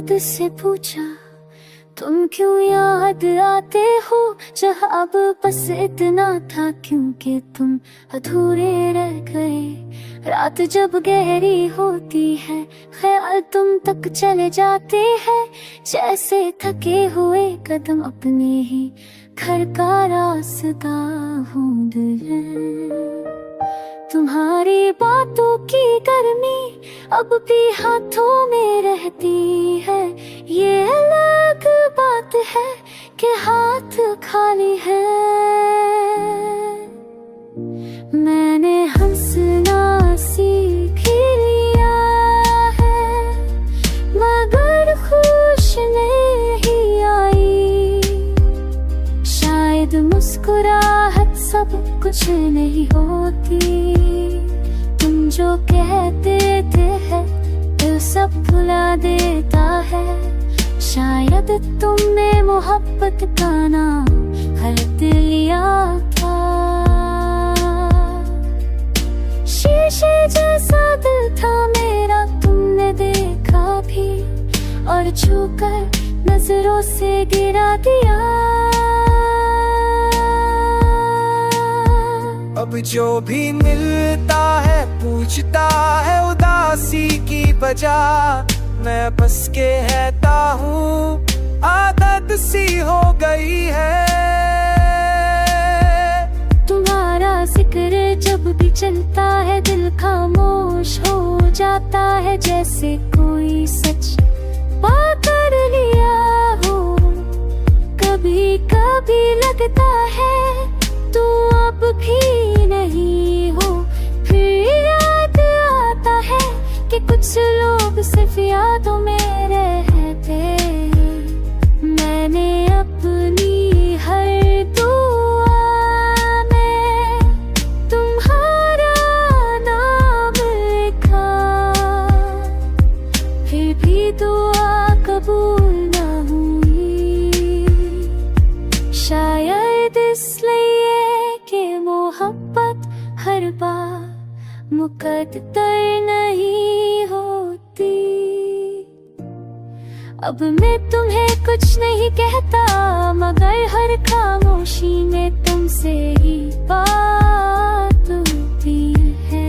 खुद से पूछा तुम क्यों याद आते हो, जहाँ अब बस इतना था क्योंकि तुम अधूरे रह गए। रात जब गहरी होती है ख्याल तुम तक चले जाते हैं, जैसे थके हुए कदम अपने ही घर का रास्ता ढूंढ रहे। तुम्हारी बातों की गर्मी अब भी हाथों में रहती है, ये अलग बात है कि हाथ खाली है। मैंने हंसना सीख लिया है मगर खुश नहीं आई, शायद मुस्कुराहट सब कुछ नहीं होती। तुम जो कहते थे है दिल सब भुला देता है, शायद तुमने मोहब्बत का नाम गलत लिया था। शीशे जैसा दिल था मेरा तुमने देखा भी, और छूकर नजरों से गिरा दिया। अब जो भी मिलता है पूछता है उदासी की वजह, मैं बस के रहता हूँ आदत सी हो गई है। तुम्हारा जिक्र जब भी चलता है दिल खामोश हो जाता है, जैसे कोई सच पाकर लिया हो। कभी कभी लगता है तू अब भी नहीं हो, फिर याद आता है कि कुछ लोग सिर्फ यादों में रहते। मैंने अपनी हर दुआ में तुम्हारा नाम लिखा, फिर भी दुआ कबूल न हुई, शायद इसलिए मोहब्बत हर बार मुकद्दर नहीं होती। अब मैं तुम्हें कुछ नहीं कहता मगर हर खामोशी में तुमसे ही बात होती है।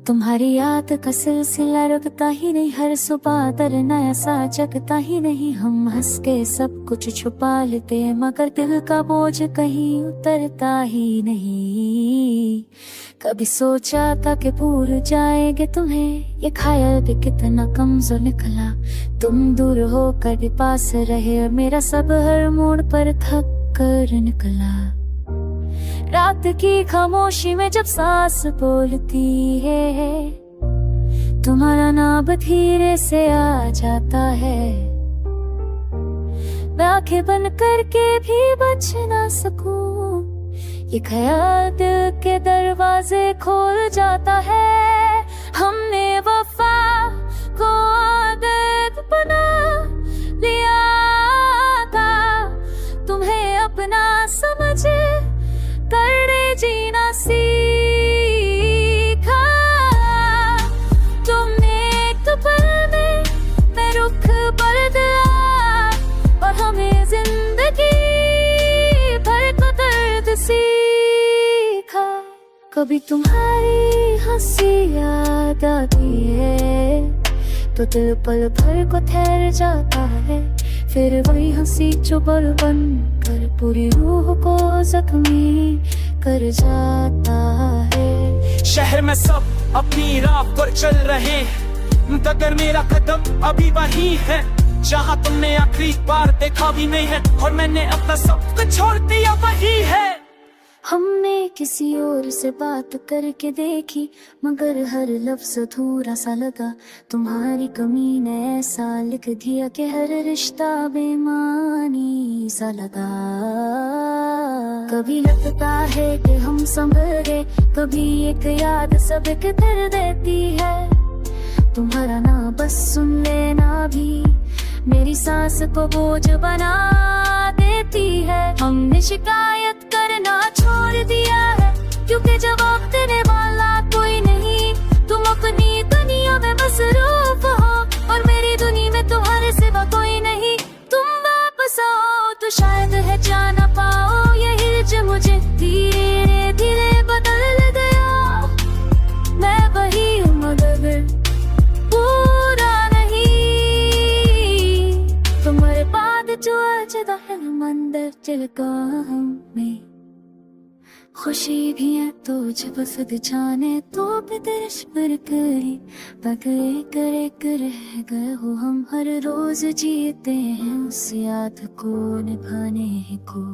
तुम्हारी याद का सिलसिला रुकता ही नहीं, हर सुबह दर नया सा जगता ही नहीं। हम हंस के सब कुछ छुपा लेते मगर दिल का बोझ कहीं उतरता ही नहीं। कभी सोचा था कि भूल जाएंगे तुम्हें, ये ख्याल भी कितना कमजोर निकला। तुम दूर होकर भी पास रहे और मेरा सब हर मोड़ पर थक कर निकला। रात की खामोशी में जब सांस बोलती है, तुम्हारा नाम धीरे से आ जाता है। मैं आंखें बंद करके भी बच ना सकूं, ये ख्याल दिल के दरवाजे खोल जाता है। हमने वफा को आदत बना लिया था, तुम्हें अपना समझ कर जीना सीखा। तुमने एक पल में मैं रुख बदला और हमें जिंदगी भर को दर्द सीखा। कभी तुम्हारी हंसी याद आती है तो दिल पल भर को ठहर जाता है, फिर वही हंसी जो बल बन कर पूरी रूह को जख्मी कर जाता है। शहर में सब अपनी राह पर चल रहे, मगर मेरा कदम अभी वही है जहाँ तुमने आखिरी बार देखा भी नहीं है, और मैंने अपना सब कुछ छोड़ दिया वही है। हमने किसी और से बात करके देखी मगर हर लफ्ज अधूरा सा लगा। तुम्हारी कमी ने ऐसा लिख दिया कि हर रिश्ता बेमानी सा लगा। कभी लगता है कि हम संभल गए, कभी एक याद सबके दर्द देती है। तुम्हारा ना बस सुन लेना भी मेरी सांस को बोझ बना देती है। हमने शिकायत करना छोड़ दिया है, क्योंकि जवाब देने वाला कोई नहीं। तुम अपनी दुनिया में मसरूफ हो और मेरी दुनिया में तुम्हारे सिवा कोई नहीं। तुम वापस आओ तो शायद है जाना पाओ, ये हिर्ज मुझे धीरे धीरे बदल गया। मैं वही हूँ मगर पूरा नहीं। तुम्हारे बाद जो अजदा है मंदिर चिलका हमें, खुशी भी है तो जब खुद जाने तो बिदर्श पर करे बगरे करे कर रह गए हो। हम हर रोज जीते हैं उस याद को निभाने को।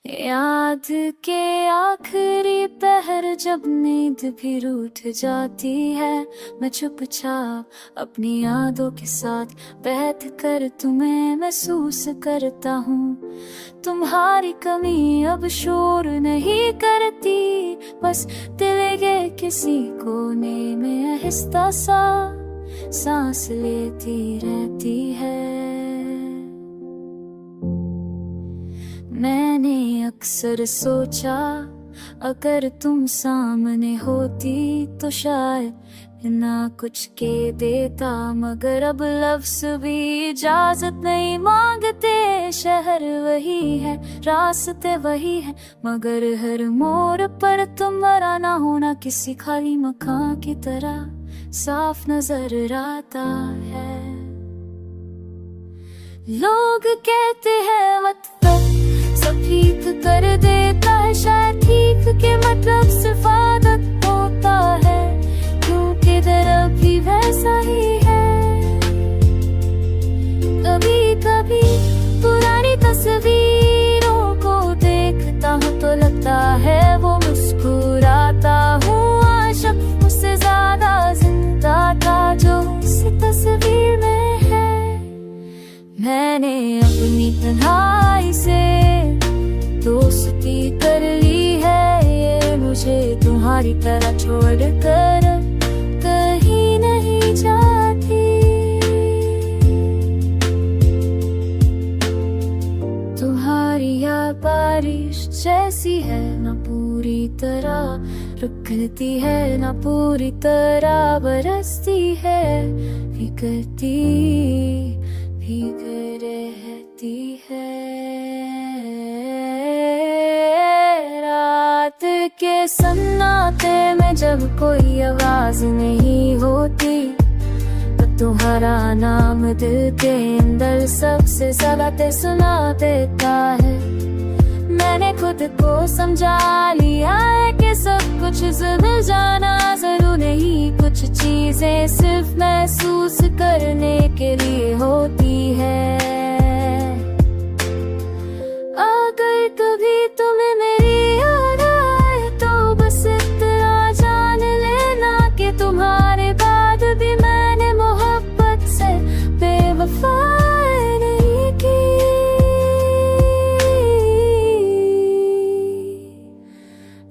याद के आखिरी पहर जब नींद भी रूठ जाती है, मैं चुपचाप अपनी यादों के साथ बैठ कर तुम्हें महसूस करता हूँ। तुम्हारी कमी अब शोर नहीं करती, बस दिल के किसी कोने में आहिस्ता सा सांस लेती रहती है। मैंने अक्सर सोचा अगर तुम सामने होती तो शायद ना कुछ के देता, मगर अब लफ्ज़ भी इजाजत नहीं मांगते। शहर वही है, रास्ते वही है, मगर हर मोड़ पर तुम्हारा ना होना किसी खाली मकान की तरह साफ नजर आता है। लोग कहते हैं मतलब सब ठीक कर देता है, शायद ठीक के मतलब सिर्फ आदत होता है, क्योंकि दर भी वैसा ही है। कभी कभी पुरानी तस्वीरों को देखता हूँ तो लगता है वो मुस्कुराता हूँ। आशिक मुझसे ज्यादा जिंदा था जो इस तस्वीर में है। मैंने अपनी तन्हाई से दोस्ती कर ली है, ये मुझे तुम्हारी तरह छोड़कर कहीं नहीं जाती। तुम्हारी याद बारिश जैसी है, न पूरी तरह रुकती है न पूरी तरह बरसती है, भीगती भीग रहती है। रात के सन्नाटे में जब कोई आवाज नहीं होती तो तुम्हारा नाम दिल के अंदर सबसे ज्यादा सुना देता है। मैंने खुद को समझा लिया है कि सब कुछ सुधर जाना जरूर नहीं, कुछ चीजें सिर्फ महसूस करने के लिए होती है। अगर कभी तुम्हें मेरी याद आए तो बस इतना जान लेना कि तुम्हारे बाद भी मैंने मोहब्बत से बेवफाई नहीं की।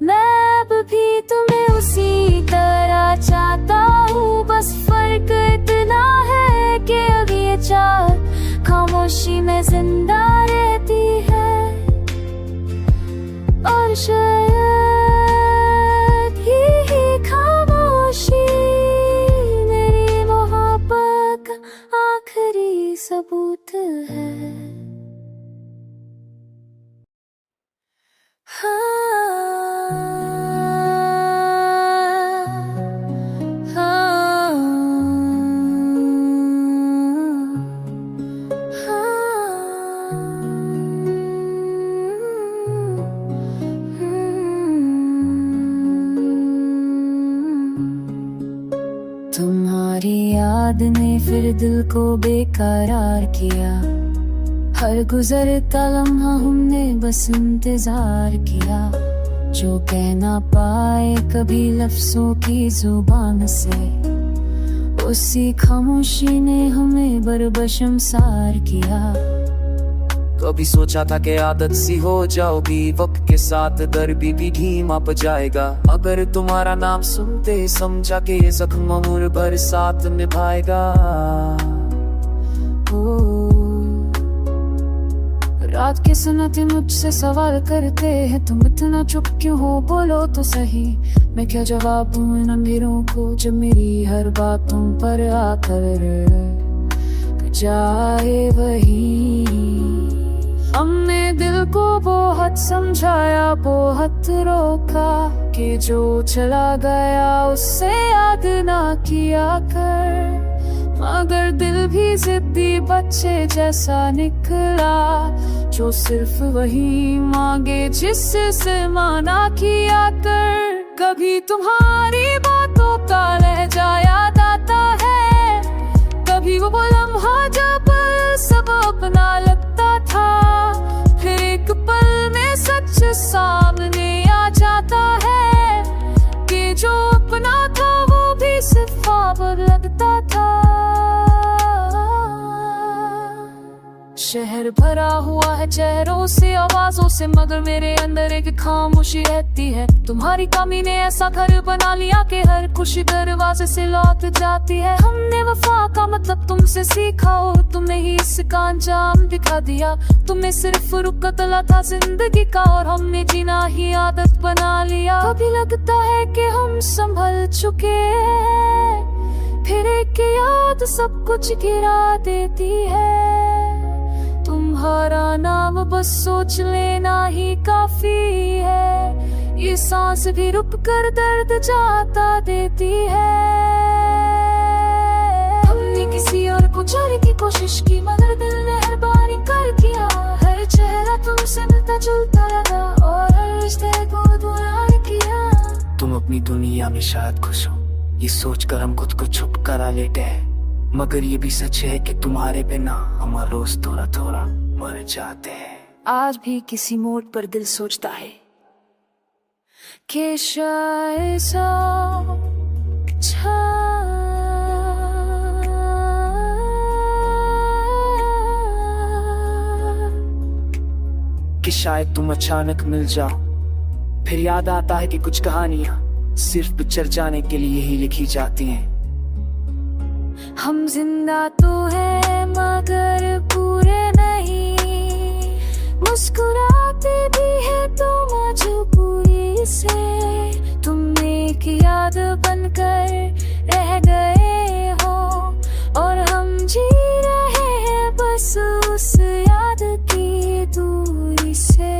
मैं अब भी तुम्हें उसी तरह चाहता हूँ, बस फर्क इतना है कि अब ये चाहत खामोशी में जिंदा रहती है। और शायद यही खामोशी मेरी मोहब्बत का आखिरी सबूत है। तुम्हारी याद ने फिर दिल को बेकरार किया, हर गुजरता लम्हा हमने बस इंतजार किया। जो कह ना पाए कभी लफ्जों की जुबान से, उसी खामोशी ने हमें बरबशमसार किया। कभी सोचा था कि आदत सी हो जाओगी, वक्त के साथ दर्द भी धीमा प जाएगा। अगर तुम्हारा नाम सुनते समझा के ये जख्म उम्र भर साथ निभाएगा। रात के सुनते मुझसे सवाल करते हैं, तुम इतना चुप क्यों हो, बोलो तो सही। मैं क्या जवाब दूं इन अंधेरों को, जब मेरी हर बात तुम पर आकर जाए वही। हमने दिल को बहुत समझाया, बहुत रोका, कि जो चला गया उससे याद ना किया कर। मगर दिल भी जिद्दी बच्चे जैसा निकला, जो सिर्फ वही मांगे जिससे माना किया कर। कभी तुम्हारी बातों का लहजा याद आता है, कभी वो लम्हा जब सब अपना लगता था। फिर एक पल में सच सामने आ जाता है, कि जो अपना था वो भी सिर्फ ख्वाब लगता था। शहर भरा हुआ है चेहरों से, आवाजों से, मगर मेरे अंदर एक खामोशी रहती है। तुम्हारी कमी ने ऐसा घर बना लिया कि हर खुशी दरवाजे से लौट जाती है। हमने वफा का मतलब तुमसे सीखा और तुमने ही इसका अंजाम दिखा दिया। तुमने सिर्फ रुख तला था जिंदगी का, और हमने जीना ही आदत बना लिया। कभी लगता है कि हम संभल चुके हैं, फिर एक याद सब कुछ गिरा देती है। तुम्हारा नाम बस सोच लेना ही काफी है, ये सांस भी रुक कर दर्द जाता देती है। हमने किसी और को जाने की कोशिश की, मगर दिल ने हर बार इनकार किया। हर चेहरा तुमसे मिलता जुलता लगा, और हर रिश्ते को दूर किया। तुम अपनी दुनिया में शायद खुश हो, ये सोचकर हम खुद को छुप करा लेते हैं। मगर ये भी सच है कि तुम्हारे बिना हम रोज थोड़ा थोड़ा मर जाते हैं। आज भी किसी मोड़ पर दिल सोचता है कि शायद कि शायद तुम अचानक मिल जाओ। फिर याद आता है कि कुछ कहानियां सिर्फ पिक्चर जाने के लिए ही लिखी जाती हैं। हम जिंदा तो हैं मगर पूरे नहीं, मुस्कुराते भी है तो मजबूरी से। तुम एक याद बनकर रह गए हो, और हम जी रहे हैं बस उस याद की दूरी से।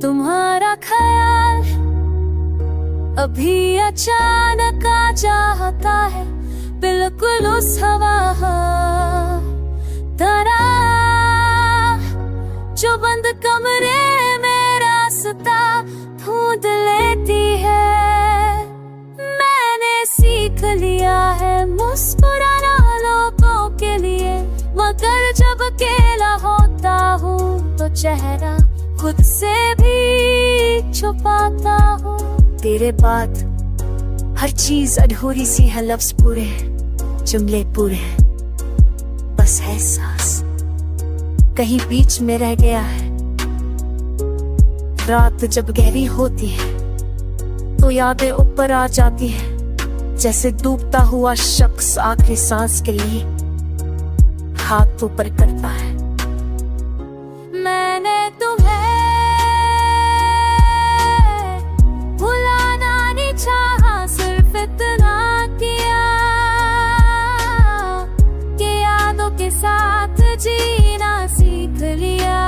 तुम्हारा ख्याल अभी अचानक आ जाता है, बिल्कुल उस हवा तरह जो बंद कमरे में रास्ता ढूंढ लेती है। मैंने सीख लिया है मुस्कुराना लोगों के लिए, मगर जब अकेला होता हूँ तो चेहरा खुद से भी छुपाता हूँ। तेरे बाद हर चीज अधूरी सी है, लफ्ज पूरे, जुमले पूरे, बस एहसास कहीं बीच में रह गया है। रात जब गहरी होती है तो यादें ऊपर आ जाती है, जैसे डूबता हुआ शख्स आखिरी सांस के लिए हाथ ऊपर करता है। मैंने तुम्हें भुलाना नहीं चाहा, सिर्फ इतना किया कि यादों के साथ जीना सीख लिया।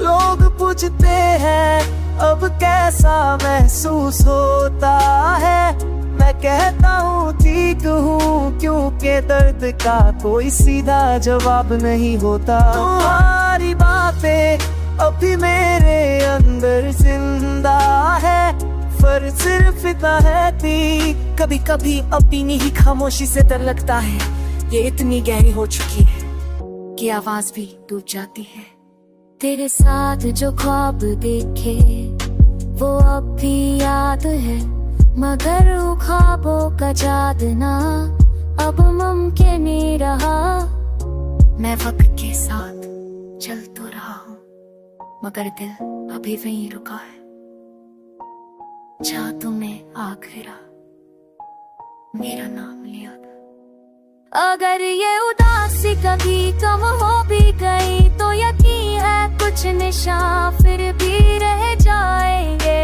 लोग पूछते हैं अब कैसा महसूस होता है, मैं कहता हूँ ठीक हूँ, क्योंकि दर्द का कोई सीधा जवाब नहीं होता। तुम्हारी बातें अभी मेरे अंदर जिंदा है, फर्क सिर्फ इतना है थी। कभी कभी अपनी ही खामोशी से डर लगता है, ये इतनी गहरी हो चुकी है की आवाज भी डूब जाती है। तेरे साथ जो ख्वाब देखे वो अब भी याद है, मगर वो ख्वाबों का जादना अब मुमकिन नहीं रहा। मैं वक्त के साथ चल तो रहा हूँ, मगर दिल अभी वहीं रुका है जहाँ तुमने आखिरा मेरा नाम लिया था। अगर ये उदासी कभी कम हो भी गई तो यकीन है कुछ निशान फिर भी रह जाएंगे।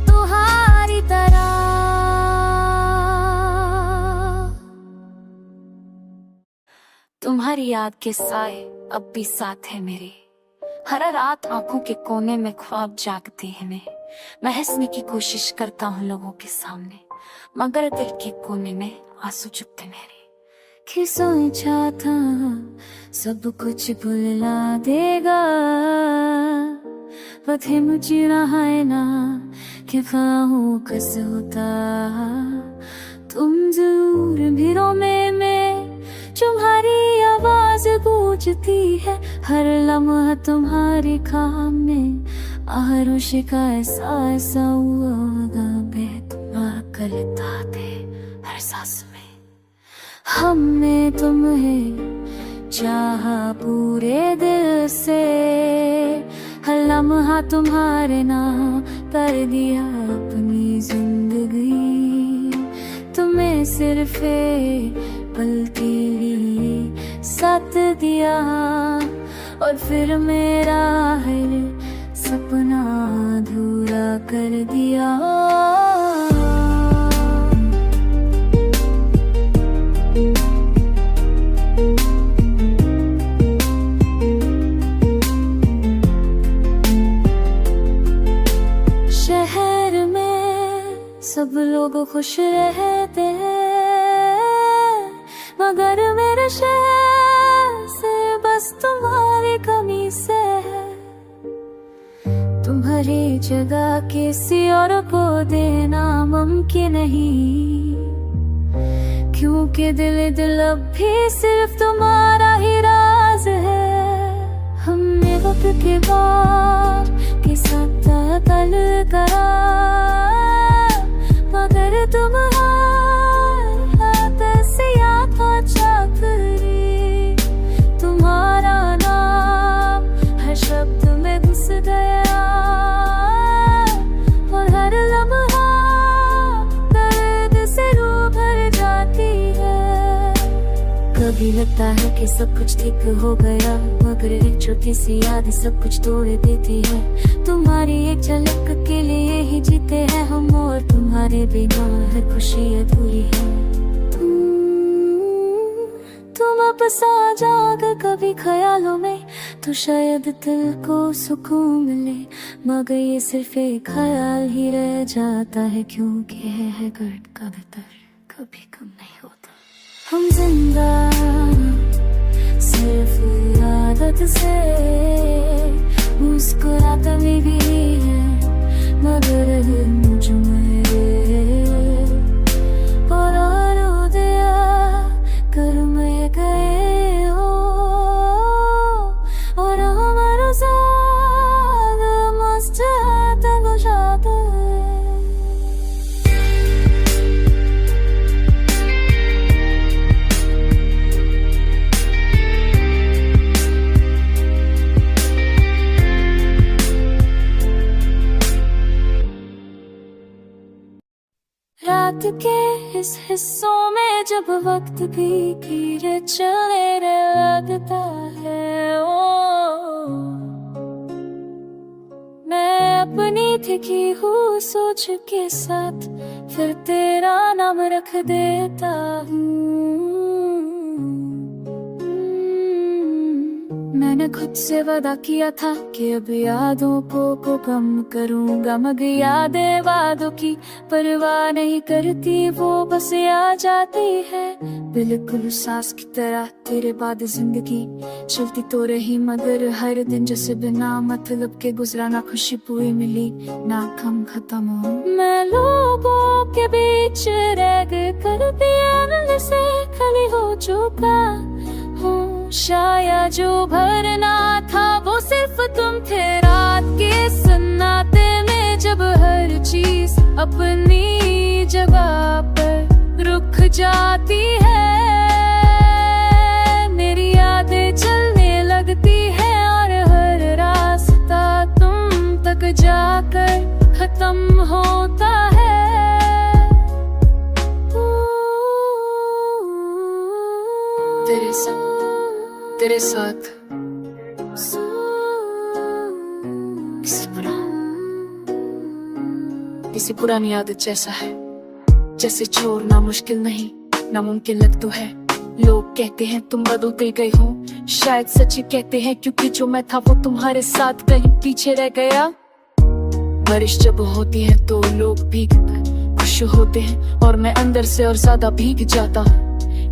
तुम्हारी तरह तुम्हारी याद के साए अब भी साथ है मेरे। हर रात आंखों के कोने में ख्वाब जागते हैं। मैं हंसने की कोशिश करता हूँ लोगों के सामने, मगर दिल के कोने में आंसू चुपते मेरे। कि सोचा था सब कुछ भुला देगा, पथे मुझे रहा है ना कि ख्वाहों कस होता। तुम जरूर भीड़ों में तुम्हारी आवाज गूंजती है, हर लम्हा तुम्हारे काम में आहरों का ऐसा हुआ बेतुमार करता थे हर सांस में। हमने तुम्हें चाहा पूरे दिल से, हर लम्हा तुम्हारे नाम कर दिया अपनी जिंदगी। तुम्हें सिर्फ पल के लिए साथ दिया और फिर मेरा हर सपना अधूरा कर दिया। शहर में सब लोग खुश रहते हैं, मगर मेरे शहर से बस तुम्हारी कमी से है। तुम्हारी जगह किसी और को देना मुमकिन नहीं, क्योंकि दिल अब भी सिर्फ तुम्हारा ही राज है। हमने वक्त के बाद के साथ तल करा, मगर तुम्हारा से याद चाकरी। तुम्हारा नाम हर शब्द में घुस गया और हर लम्हा दर्द से रूह भर जाती है। कभी लगता है कि सब कुछ ठीक हो गया, मगर एक छोटी सी याद सब कुछ तोड़ देती है। तुम्हारी एक झलक के लिए ही जीते हैं हम, और तुम्हारे बिना हर खुशी अधूरी है। तुम अब सा जाग कभी ख्यालों में तो शायद दिल को सुकून मिले, मगर ये सिर्फ एक ख्याल ही रह जाता है, क्योंकि है गर्द का बेहतर कभी कम नहीं होता। हम जिंदा सिर्फ आदत से मुस्कुराते भी है, मगर मुझ में और दिया कर में गए हो, और हमारा साथ मस्त तक जाता है। रात के इस हिस्सों में जब वक्त भी धीरे चले लगता है, ओ मैं अपनी थकी हूँ सोच के साथ फिर तेरा नाम रख देता हूँ। मैंने खुद से वादा किया था कि अब यादों को कम करूंगा, मगर यादें वादों की परवाह नहीं करती, वो बस आ जाती है बिल्कुल सांस की तरह। तेरे बाद जिंदगी चलती तो रही, मगर हर दिन जैसे बिना मतलब के गुजरा, ना खुशी पूरी मिली ना गम खत्म हो। मैं लोगों के बीच रह कर भी से खाली हो चुका हूँ, शायद जो भरना था वो सिर्फ तुम थे। रात के सन्नाटे में जब हर चीज अपनी जगह पर रुक जाती है, मेरी यादें चलने लगती है और हर रास्ता तुम तक जाकर खत्म होता है। तेरे साथ किसी पुरानी आदत जैसा है, जैसे छोड़ना मुश्किल नहीं नामुमकिन लग तो है। लोग कहते हैं तुम बदलते गए हो, शायद सच्ची कहते हैं, क्योंकि जो मैं था वो तुम्हारे साथ कहीं पीछे रह गया। बारिश जब होती है तो लोग भीग खुश होते हैं और मैं अंदर से और ज्यादा भीग जाता हूँ,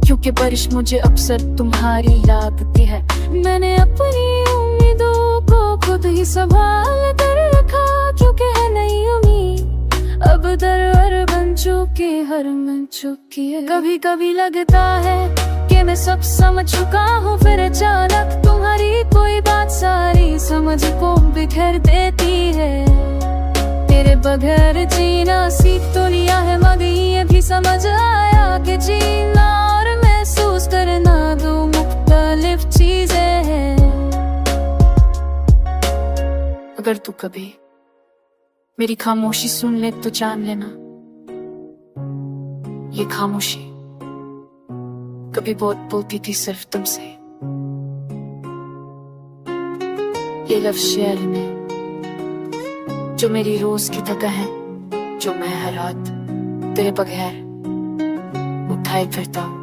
क्योंकि बारिश मुझे अक्सर तुम्हारी याद आती है। मैंने अपनी उम्मीदों को खुद ही संभाल कर रखा, क्योंकि है नई उम्मीद अब दरबार बन चुकी, हर मन चुकी है। कभी कभी लगता है कि मैं सब समझ चुका हूँ, फिर अचानक तुम्हारी कोई बात सारी समझ को बिखेर देती है। तेरे बगैर जीना सीख तो लिया है, मगर ये भी समझ आया कि जीना और महसूस करना दो मुख्तलिफ चीजें हैं। अगर तू कभी मेरी खामोशी सुन ले तो जान लेना, ये खामोशी कभी बहुत बोलती थी सिर्फ तुमसे। ये लफ्ज़ शेर में जो मेरी रोज की थका है, जो मैं हर रात तेरे बगैर उठाए फिरता हूँ।